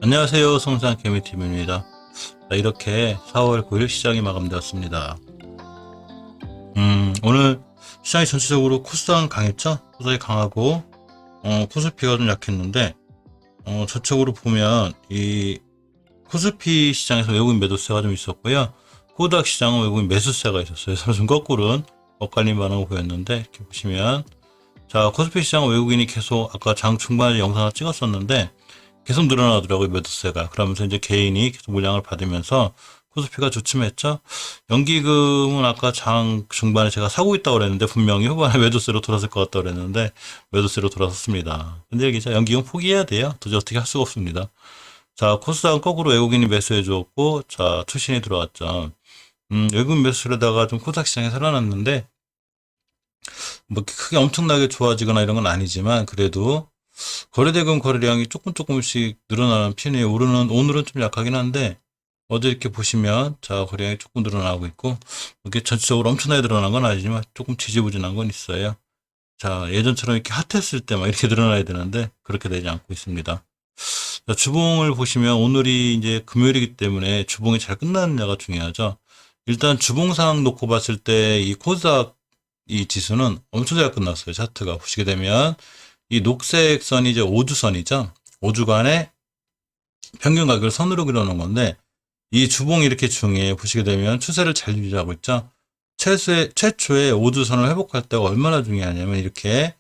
안녕하세요. 성산 개미TV입니다. 이렇게 4월 9일 시장이 마감되었습니다. 오늘 시장이 전체적으로 코스닥은 강했죠? 코스닥이 강하고, 코스피가 좀 약했는데, 저쪽으로 보면, 이, 코스피 시장에서 외국인 매도세가 좀 있었고요. 코스닥 시장은 외국인 매수세가 있었어요. 그래서 좀 거꾸로는 엇갈린 반응을 보였는데, 이렇게 보시면, 자, 코스피 시장은 외국인이 계속 아까 장 중반에 영상을 찍었었는데, 계속 늘어나더라고요, 매도세가. 그러면서 이제 개인이 계속 물량을 받으면서 코스피가 주춤했죠. 연기금은 아까 장 중반에 제가 사고 있다고 그랬는데 분명히 후반에 매도세로 돌았을 것 같다고 그랬는데 매도세로 돌아섰습니다. 근데 여기 연기금 포기해야 돼요. 도저히 어떻게 할 수가 없습니다. 자, 코스닥은 거꾸로 외국인이 매수해 주었고, 자, 투신이 들어왔죠. 외국인 매수로다가 좀 코스닥 시장이 살아났는데, 뭐 크게 엄청나게 좋아지거나 이런 건 아니지만, 그래도 거래대금 거래량이 조금씩 늘어나는 편이에요. 오늘은 좀 약하긴 한데, 어제 이렇게 보시면, 자, 거래량이 조금 늘어나고 있고, 이게 전체적으로 엄청나게 늘어난 건 아니지만, 조금 지지부진한 건 있어요. 자, 예전처럼 이렇게 핫했을 때 막 이렇게 늘어나야 되는데, 그렇게 되지 않고 있습니다. 자, 주봉을 보시면, 오늘이 이제 금요일이기 때문에 주봉이 잘 끝나느냐가 중요하죠. 일단 주봉상 놓고 봤을 때, 이 코스닥 이 지수는 엄청 잘 끝났어요. 차트가. 보시게 되면, 이 녹색 선이 이제 5주선이죠. 5주간의 평균 가격을 선으로 그려놓은 건데, 이 주봉이 이렇게 중요해요. 보시게 되면 추세를 잘 유지하고 있죠. 최초의 5주선을 회복할 때가 얼마나 중요하냐면, 이렇게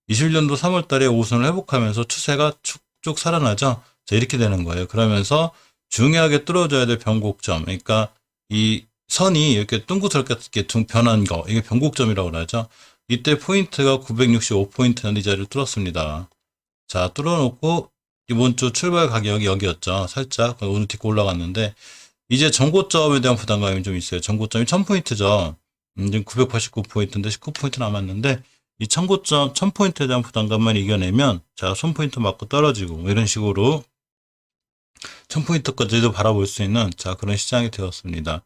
21년도 3월 달에 5선을 회복하면서 추세가 쭉쭉 살아나죠. 자, 이렇게 되는 거예요. 그러면서 중요하게 뚫어줘야 될 변곡점. 그러니까 이 선이 이렇게 둥그렇게 변한 거. 이게 변곡점이라고 하죠. 이때 포인트가 965포인트였는데 이 자리를 뚫었습니다. 자, 뚫어놓고 이번 주 출발 가격이 여기였죠. 살짝 오늘 딛고 올라갔는데 이제 전고점에 대한 부담감이 좀 있어요. 전고점이 1000포인트죠. 지금 989포인트인데 19포인트 남았는데 이 전고점 1000포인트에 대한 부담감만 이겨내면 자, 1000포인트 맞고 떨어지고 뭐 이런 식으로 1000포인트까지도 바라볼 수 있는 자, 그런 시장이 되었습니다.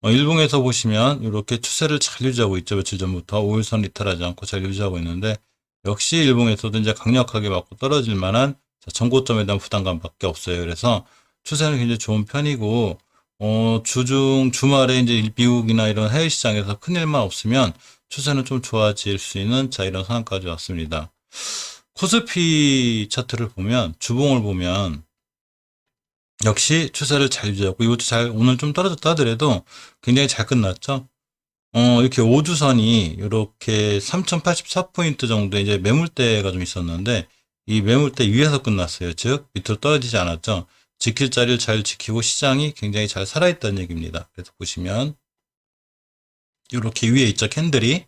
일봉에서 보시면 이렇게 추세를 잘 유지하고 있죠. 며칠 전부터 5일선 이탈하지 않고 잘 유지하고 있는데 역시 일봉에서도 이제 강력하게 맞고 떨어질 만한 전고점에 대한 부담감밖에 없어요. 그래서 추세는 굉장히 좋은 편이고 주말에 이제 미국이나 이런 해외 시장에서 큰일만 없으면 추세는 좀 좋아질 수 있는 자, 이런 상황까지 왔습니다. 코스피 차트를 보면 주봉을 보면 역시 추세를 잘 유지하고 이것도 오늘 좀 떨어졌다 하더라도 굉장히 잘 끝났죠. 이렇게 5주선이 이렇게 3084포인트 정도 이제 매물대가 좀 있었는데 이 매물대 위에서 끝났어요. 즉 밑으로 떨어지지 않았죠. 지킬 자리를 잘 지키고 시장이 굉장히 잘 살아있다는 얘기입니다. 그래서 보시면 이렇게 위에 있죠. 캔들이.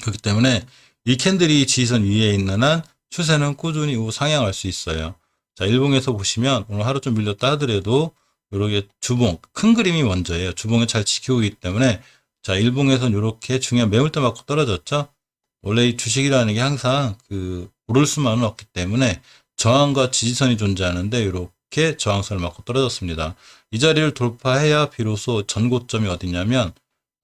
그렇기 때문에 이 캔들이 지지선 위에 있는 한 추세는 꾸준히 상향할 수 있어요. 자, 일봉에서 보시면 오늘 하루 좀 밀렸다 하더라도 이렇게 주봉, 큰 그림이 먼저예요. 주봉을 잘 지키고 있기 때문에 자, 일봉에서는 이렇게 중요한 매물대 맞고 떨어졌죠. 원래 이 주식이라는 게 항상 오를 수만은 없기 때문에 저항과 지지선이 존재하는데 이렇게 저항선을 맞고 떨어졌습니다. 이 자리를 돌파해야 비로소 전고점이 어디냐면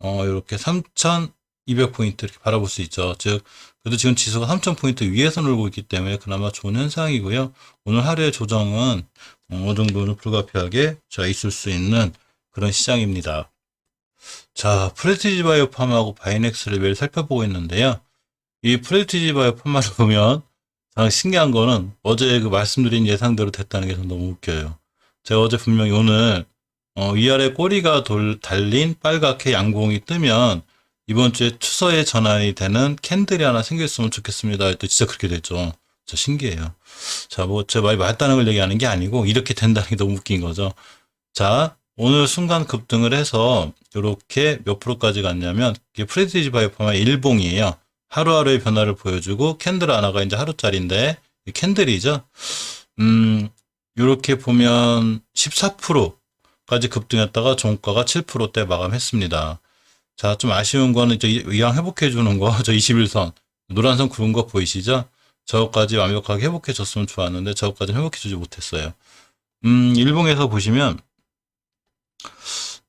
이렇게 3200포인트 이렇게 바라볼 수 있죠. 즉 그래도 지금 지수가 3000포인트 위에서 놀고 있기 때문에 그나마 좋은 현상이고요. 오늘 하루의 조정은 어느 정도는 불가피하게 있을 수 있는 그런 시장입니다. 자, 프레티지 바이오팜하고 바이넥스를 매일 살펴보고 있는데요. 이 프레티지 바이오팜을 보면 가장 신기한 거는 어제 말씀드린 예상대로 됐다는 게 너무 웃겨요. 제가 어제 분명히 오늘 위아래 꼬리가 달린 빨갛게 양봉이 뜨면 이번 주에 추서에 전환이 되는 캔들이 하나 생겼으면 좋겠습니다. 또 진짜 그렇게 됐죠. 진짜 신기해요. 자, 뭐 제가 많이 맞다는 걸 얘기하는 게 아니고 이렇게 된다는 게 너무 웃긴 거죠. 자, 오늘 순간 급등을 해서 이렇게 몇 프로까지 갔냐면 이게 프레티지 바이오팜의 일봉이에요. 하루하루의 변화를 보여주고 캔들 하나가 이제 하루짜리인데 캔들이죠. 이렇게 보면 14%까지 급등했다가 종가가 7%대 마감했습니다. 자, 좀 아쉬운 거는 이제 이왕 회복해 주는 거, 저 21선 노란선 구른 거 보이시죠? 저거까지 완벽하게 회복해 줬으면 좋았는데 저거까지는 회복해 주지 못했어요. 일봉에서 보시면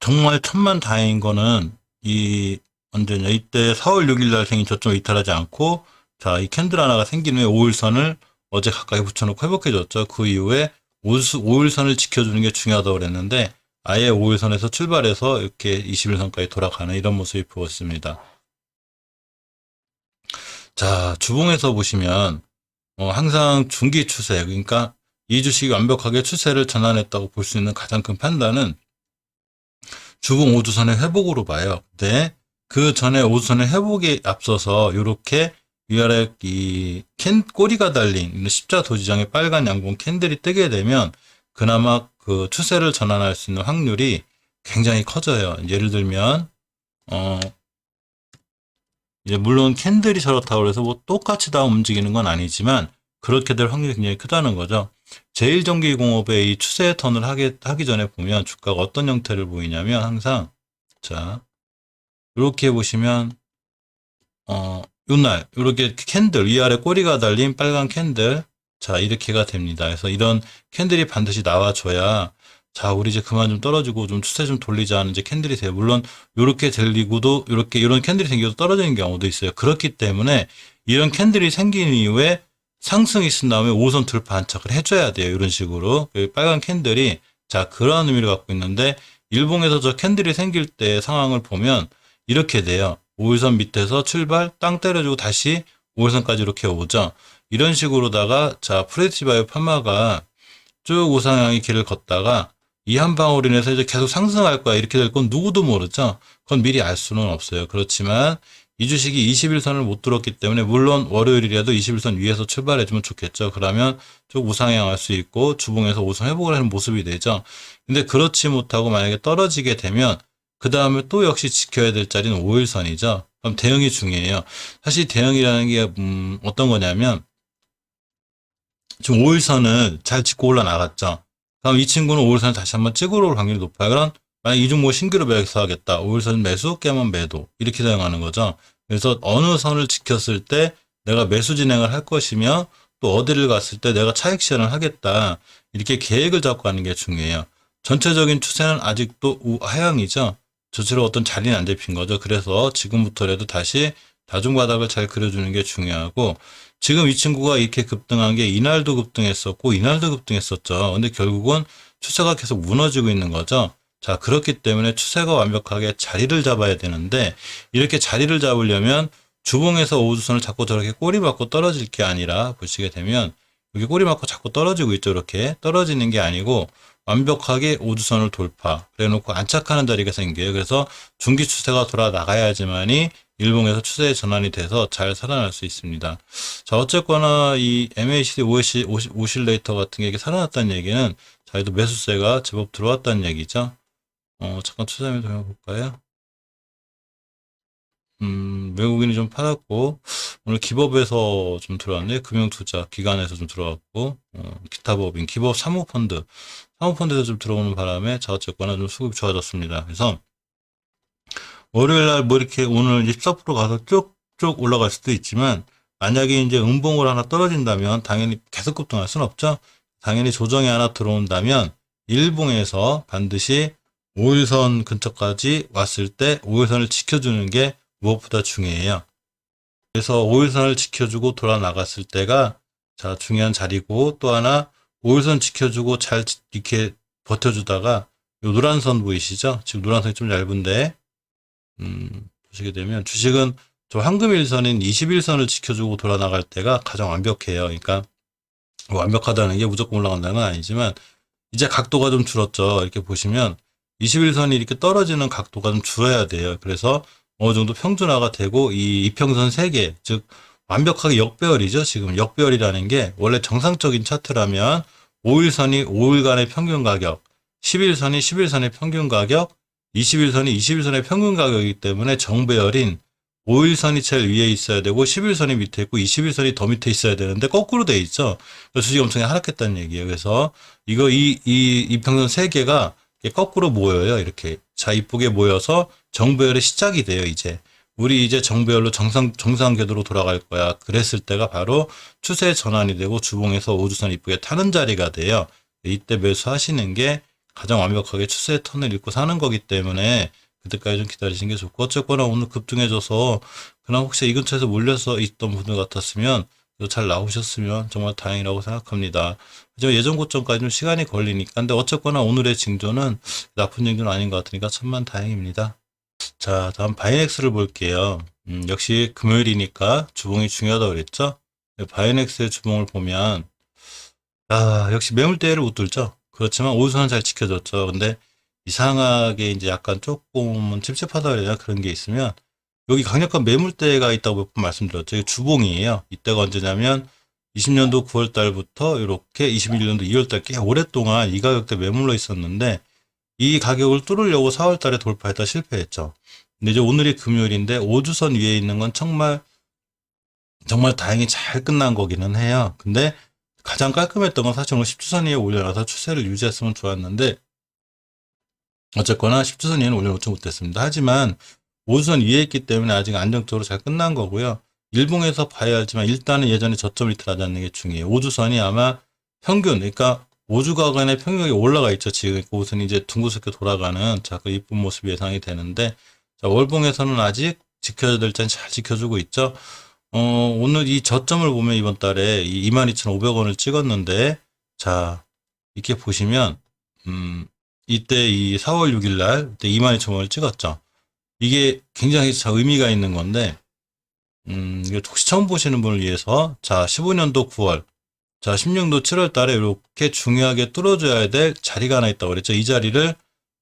정말 천만 다행인 거는 이 언제냐. 이때 4월 6일 날 생긴 저점 이탈하지 않고, 자, 이 캔들 하나가 생긴 후에 5일선을 어제 가까이 붙여놓고 회복해줬죠. 그 이후에 5일선을 지켜주는 게 중요하다고 그랬는데, 아예 5일선에서 출발해서 이렇게 21선까지 돌아가는 이런 모습이 보였습니다. 자, 주봉에서 보시면, 항상 중기 추세, 그러니까 이 주식이 완벽하게 추세를 전환했다고 볼 수 있는 가장 큰 판단은 주봉 5주선의 회복으로 봐요. 근데 그 전에 5주선의 회복에 앞서서 이렇게 위아래 이 꼬리가 달린 십자 도지정의 빨간 양봉 캔들이 뜨게 되면 그나마 그 추세를 전환할 수 있는 확률이 굉장히 커져요. 예를 들면 이제 물론 캔들이 저렇다고 해서 뭐 똑같이 다 움직이는 건 아니지만 그렇게 될 확률이 굉장히 크다는 거죠. 제1전기공업의 이 추세 턴을 하기 전에 보면 주가가 어떤 형태를 보이냐면 항상 자 이렇게 보시면 요날 이렇게 캔들 위아래 꼬리가 달린 빨간 캔들 자 이렇게가 됩니다. 그래서 이런 캔들이 반드시 나와줘야 자 우리 이제 그만 좀 떨어지고 좀 추세 좀 돌리자 하는 이제 캔들이 돼요. 물론 이렇게 들리고도 이런 캔들이 생겨도 떨어지는 경우도 있어요. 그렇기 때문에 이런 캔들이 생긴 이후에 상승이 있은 다음에 5선 돌파 안착을 해줘야 돼요. 이런 식으로 빨간 캔들이 자 그러한 의미를 갖고 있는데 일봉에서 저 캔들이 생길 때 상황을 보면 이렇게 돼요. 5일선 밑에서 출발 땅 때려주고 다시 5일선까지 이렇게 오죠. 이런 식으로다가 자 프레티바이오 파마가 쭉 우상향의 길을 걷다가 이 한 방울로 인해서 이제 계속 상승할 거야 이렇게 될 건 누구도 모르죠. 그건 미리 알 수는 없어요. 그렇지만 이 주식이 21선을 못 뚫었기 때문에 물론 월요일이라도 21선 위에서 출발해주면 좋겠죠. 그러면 쭉 우상향할 수 있고 주봉에서 5선 회복을 하는 모습이 되죠. 근데 그렇지 못하고 만약에 떨어지게 되면 그 다음에 또 역시 지켜야 될 자리는 5일선이죠. 그럼 대응이 중요해요. 사실 대응이라는 게 어떤 거냐면 지금 5일선을 잘 짚고 올라나갔죠. 그럼 이 친구는 5일선을 다시 한번 찍으러 올 확률이 높아요. 그럼 만약 이 종목 신규로 매수하겠다. 5일선 매수, 깨면 매도. 이렇게 대응하는 거죠. 그래서 어느 선을 지켰을 때 내가 매수 진행을 할 것이며 또 어디를 갔을 때 내가 차익 실현을 하겠다. 이렇게 계획을 잡고 가는 게 중요해요. 전체적인 추세는 아직도 하향이죠. 저처럼 어떤 자리는 안 잡힌 거죠. 그래서 지금부터라도 다시 다중바닥을 잘 그려주는 게 중요하고 지금 이 친구가 이렇게 급등한 게 이날도 급등했었고 이날도 급등했었죠. 근데 결국은 추세가 계속 무너지고 있는 거죠. 자, 그렇기 때문에 추세가 완벽하게 자리를 잡아야 되는데 이렇게 자리를 잡으려면 주봉에서 5주선을 자꾸 저렇게 꼬리 맞고 떨어질 게 아니라 보시게 되면 여기 꼬리 맞고 자꾸 떨어지고 있죠. 이렇게 떨어지는 게 아니고 완벽하게 5주선을 돌파 그래 놓고 안착하는 자리가 생겨요. 그래서 중기 추세가 돌아 나가야지만이 일봉에서 추세 전환이 돼서 잘 살아날 수 있습니다. 자, 어쨌거나 이 MACD 오실레이터 같은 게 살아났다는 얘기는 자기도 매수세가 제법 들어왔다는 얘기죠. 잠깐 투자면 좀 해볼까요? 외국인이 좀 팔았고, 오늘 기법에서 좀 들어왔네. 금융투자 기관에서 좀 들어왔고, 기타 법인, 기법 사모펀드에서 좀 들어오는 바람에 자어쨌거나 좀 수급이 좋아졌습니다. 그래서, 월요일 날 뭐 이렇게 오늘 14% 가서 쭉쭉 올라갈 수도 있지만, 만약에 이제 음봉을 하나 떨어진다면, 당연히 계속 급등할 수는 없죠. 당연히 조정이 하나 들어온다면, 일봉에서 반드시 5일선 근처까지 왔을 때 5일선을 지켜주는 게 무엇보다 중요해요. 그래서 5일선을 지켜주고 돌아 나갔을 때가 자 중요한 자리고 또 하나 5일선 지켜주고 잘 이렇게 버텨주다가 요 노란 선 보이시죠? 지금 노란 선이 좀 얇은데 보시게 되면 주식은 저 황금일선인 21선을 지켜주고 돌아 나갈 때가 가장 완벽해요. 그러니까 완벽하다는 게 무조건 올라간다는 건 아니지만 이제 각도가 좀 줄었죠. 이렇게 보시면 21선이 이렇게 떨어지는 각도가 좀 줄어야 돼요. 그래서 어느 정도 평준화가 되고 이 이평선 3개, 즉 완벽하게 역배열이죠. 지금 역배열이라는 게 원래 정상적인 차트라면 5일선이 5일간의 평균 가격, 11선이 11선의 평균 가격, 21선이 21선의 평균 가격이기 때문에 정배열인 5일선이 제일 위에 있어야 되고 11선이 밑에 있고 21선이 더 밑에 있어야 되는데 거꾸로 돼 있죠. 그래서 주식이 엄청 하락했다는 얘기예요. 그래서 이 이평선 3개가 거꾸로 모여요. 이렇게 자 이쁘게 모여서 정배열의 시작이 돼요. 이제 우리 이제 정배열로 정상 궤도로 돌아갈 거야. 그랬을 때가 바로 추세 전환이 되고 주봉에서 5주선 이쁘게 타는 자리가 돼요. 이때 매수하시는 게 가장 완벽하게 추세의 턴을 읽고 사는 거기 때문에 그때까지 좀 기다리시는 게 좋고, 어쨌거나 오늘 급등해져서 그나마 혹시 이 근처에서 몰려서 있던 분들 같았으면 잘 나오셨으면 정말 다행이라고 생각합니다. 하지만 예전 고점까지 좀 시간이 걸리니까. 근데 어쨌거나 오늘의 징조는 나쁜 징조는 아닌 것 같으니까 천만 다행입니다. 자, 다음 바이넥스를 볼게요. 역시 금요일이니까 주봉이 중요하다고 그랬죠? 바이넥스의 주봉을 보면, 역시 매물대를 못 뚫죠? 그렇지만 오수는 잘 지켜줬죠. 근데 이상하게 이제 약간 조금은 찝찝하다 그래야 그런 게 있으면, 여기 강력한 매물대가 있다고 몇 번 말씀드렸죠. 이게 주봉이에요. 이때가 언제냐면 20년도 9월 달부터 이렇게 21년도 2월 달 꽤 오랫동안 이 가격대 매물로 있었는데 이 가격을 뚫으려고 4월 달에 돌파했다 실패했죠. 근데 이제 오늘이 금요일인데 5주선 위에 있는 건 정말 다행히 잘 끝난 거기는 해요. 근데 가장 깔끔했던 건 사실 오늘 10주선 위에 올려놔서 추세를 유지했으면 좋았는데 어쨌거나 10주선 위에는 올려놓지 못했습니다. 하지만 5주선 위에 있기 때문에 아직 안정적으로 잘 끝난 거고요. 일봉에서 봐야 알지만 일단은 예전에 저점 리틀하지 않는 게 중요해요. 5주선이 아마 평균, 그러니까 5주간의 평균이 올라가 있죠. 지금 그곳은 이제 둥그렇게 돌아가는 그 이쁜 모습이 예상이 되는데, 자, 월봉에서는 아직 지켜야 될 때는 잘 지켜주고 있죠. 오늘 이 저점을 보면 이번 달에 이 22,500원을 찍었는데, 자, 이렇게 보시면, 이때 이 4월 6일 날, 이때 22,000원을 찍었죠. 이게 굉장히 의미가 있는 건데, 이게 혹시 처음 보시는 분을 위해서, 자, 15년도 9월, 자, 16도 7월 달에 이렇게 중요하게 뚫어줘야 될 자리가 하나 있다고 그랬죠. 이 자리를,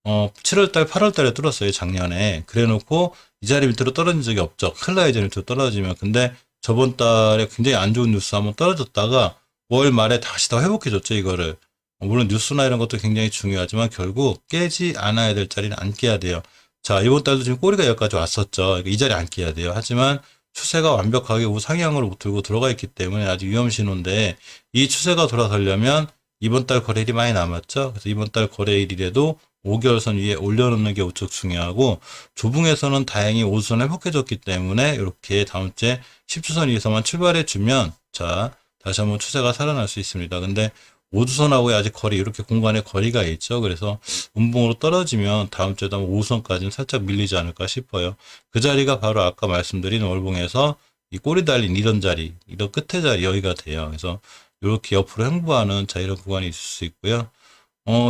7월 달, 8월 달에 뚫었어요, 작년에. 그래 놓고, 이 자리 밑으로 떨어진 적이 없죠. 클라이 자리 밑으로 떨어지면. 근데 저번 달에 굉장히 안 좋은 뉴스 한번 떨어졌다가, 월 말에 다시 다 회복해줬죠, 이거를. 물론 뉴스나 이런 것도 굉장히 중요하지만 결국 깨지 않아야 될 자리는 안 깨야 돼요. 자, 이번 달도 지금 꼬리가 여기까지 왔었죠. 그러니까 이 자리 안 깨야 돼요. 하지만 추세가 완벽하게 우상향으로 들고 들어가 있기 때문에 아직 위험 신호인데 이 추세가 돌아서려면 이번 달 거래일이 많이 남았죠. 그래서 이번 달 거래일이라도 5개월선 위에 올려놓는 게 우측 중요하고 조붕에서는 다행히 5주선 회복해줬기 때문에 이렇게 다음 주에 10주선 위에서만 출발해주면 자 다시 한번 추세가 살아날 수 있습니다. 근데 5주선하고 아직 이렇게 공간에 거리가 있죠. 그래서 운봉으로 떨어지면 다음 주에도 5선까지는 살짝 밀리지 않을까 싶어요. 그 자리가 바로 아까 말씀드린 월봉에서 이 꼬리 달린 이런 자리, 이런 끝에 자리 여기가 돼요. 그래서 이렇게 옆으로 횡보하는 이런 구간이 있을 수 있고요.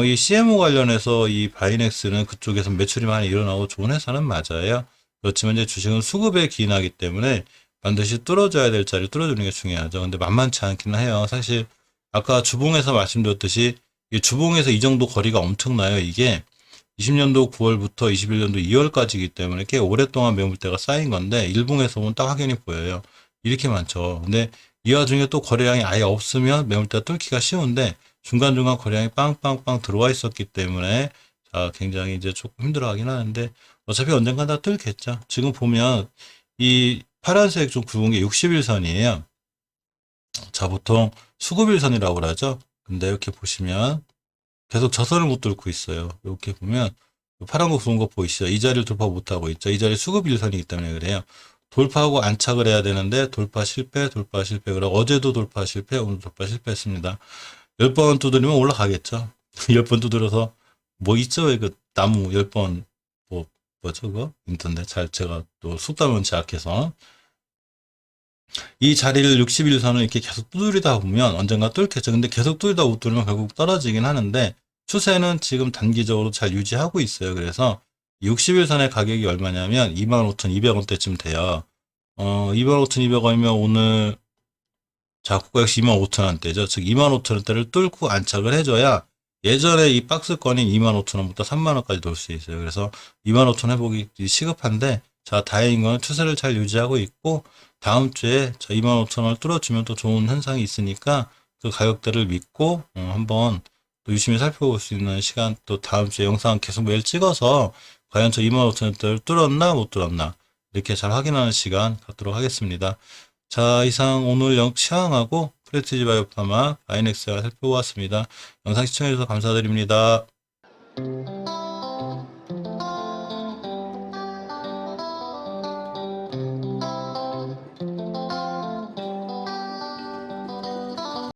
이 CMO 관련해서 이 바이넥스는 그쪽에서 매출이 많이 일어나고 좋은 회사는 맞아요. 그렇지만 이제 주식은 수급에 기인하기 때문에 반드시 뚫어줘야 될 자리를 뚫어주는 게 중요하죠. 근데 만만치 않기는 해요. 사실 아까 주봉에서 말씀드렸듯이 이 주봉에서 이 정도 거리가 엄청나요. 이게 20년도 9월부터 21년도 2월까지이기 때문에 꽤 오랫동안 매물대가 쌓인 건데 일봉에서 보면 딱 확연히 보여요. 이렇게 많죠. 근데 이 와중에 또 거래량이 아예 없으면 매물대가 뚫기가 쉬운데 중간중간 거래량이 빵빵빵 들어와 있었기 때문에 자 굉장히 이제 조금 힘들어하긴 하는데 어차피 언젠가 다 뚫겠죠. 지금 보면 이 파란색 좀 굵은 게 60일선이에요. 자, 보통 수급일선이라고 하죠. 근데 이렇게 보시면 계속 저선을 못 뚫고 있어요. 이렇게 보면 파란 거 굵은 거 보이시죠? 이 자리를 돌파 못하고 있죠. 이 자리 수급일선이기 때문에 그래요. 돌파하고 안착을 해야 되는데 돌파 실패, 돌파 실패. 그리고 어제도 돌파 실패, 오늘 돌파 실패했습니다. 10번 두드리면 올라가겠죠. 10번 두드려서 뭐 있죠? 왜 그 나무 10번 뭐죠 그거? 인터넷 제가 또 속담은 제약해서 이 자리를 60일선을 이렇게 계속 두드리다 보면 언젠가 뚫겠죠. 근데 계속 뚫다 못 뚫으면 결국 떨어지긴 하는데 추세는 지금 단기적으로 잘 유지하고 있어요. 그래서 60일선의 가격이 얼마냐면 25,200원대쯤 돼요. 25,200원이면 오늘 고가 역시 25,000원대죠. 즉 25,000원대를 뚫고 안착을 해줘야 예전에 이 박스권인 25,000원부터 30,000원까지 돌 수 있어요. 그래서 25,000원 회복이 시급한데 자 다행인 건 추세를 잘 유지하고 있고 다음 주에 저 25,000원을 뚫어주면 또 좋은 현상이 있으니까 그 가격대를 믿고 한번 또 유심히 살펴볼 수 있는 시간 또 다음 주에 영상 계속 매일 찍어서 과연 저 25,000원대를 뚫었나 못 뚫었나 이렇게 잘 확인하는 시간 갖도록 하겠습니다. 자 이상 오늘 시황하고 프레티지 바이오파마 아이넥스가 살펴보았습니다. 영상 시청해주셔서 감사드립니다.